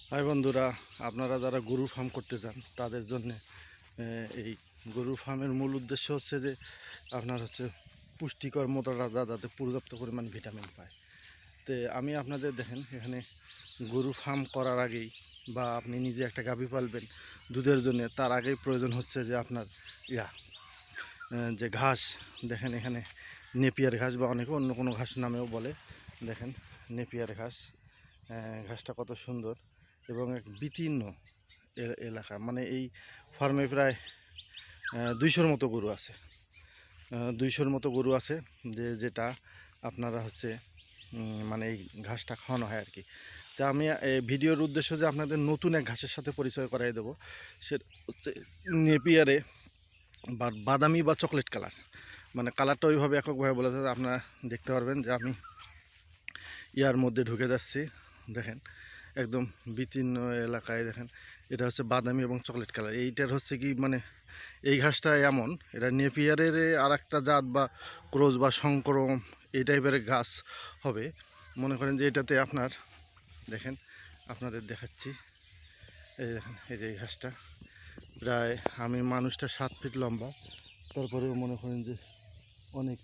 High বন্ধুরা, আপনারা যারা গরু ফার্ম করতে চান তাদের জন্য এই গরু ফার্মের মূল উদ্দেশ্য হচ্ছে যে আপনার হচ্ছে পুষ্টিকর মোটা যাতে পর্যাপ্ত পরিমাণ ভিটামিন পায়। তো আমি আপনাদের দেখেন এখানে গরু ফার্ম করার আগেই বা আপনি নিজে একটা গাভী পালবেন দুধের জন্য, তার আগেই প্রয়োজন হচ্ছে যে আপনার যে ঘাস দেখেন এখানে নেপিয়ার ঘাস বা অনেকে অন্য কোনো ঘাস নামেও বলে। দেখেন নেপিয়ার ঘাস, ঘাসটা কত সুন্দর এবং এক বিতীর্ণ এলাকা, মানে এই ফার্মে প্রায় 200-র মতো গরু আছে। 200-র মতো গরু আছে যেটা আপনারা হচ্ছে মানে এই ঘাসটা খাওয়ানো হয় আর কি। তা আমি ভিডিওর উদ্দেশ্য যে আপনাদের নতুন এক ঘাসের সাথে পরিচয় করাই দেবো। সে হচ্ছে নেপিয়ারে বা বাদামি বা চকলেট কালার, মানে কালারটা ওইভাবে এককভাবে বলা যায়। আপনারা দেখতে পারবেন যে আমি ইয়ার মধ্যে ঢুকে যাচ্ছি। দেখেন একদম বিতীর্ণ এলাকায় দেখেন এটা হচ্ছে বাদামি এবং চকলেট কালার। এইটার হচ্ছে কি মানে এই ঘাসটা এমন, এটা নেপিয়ারের আর একটা জাত বা ক্রোজ বা সংকরম এই টাইপের ঘাস হবে। মনে করেন যে এটাতে আপনার দেখেন আপনাদের দেখাচ্ছি, এই দেখেন এই যে এই ঘাসটা প্রায় আমি মানুষটা 7 ফিট লম্বা, তারপরেও মনে করেন যে অনেক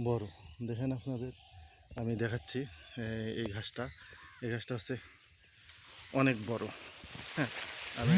বড়। দেখেন আপনাদের আমি দেখাচ্ছি এই ঘাসটা হচ্ছে অনেক বড়। হ্যাঁ, আমি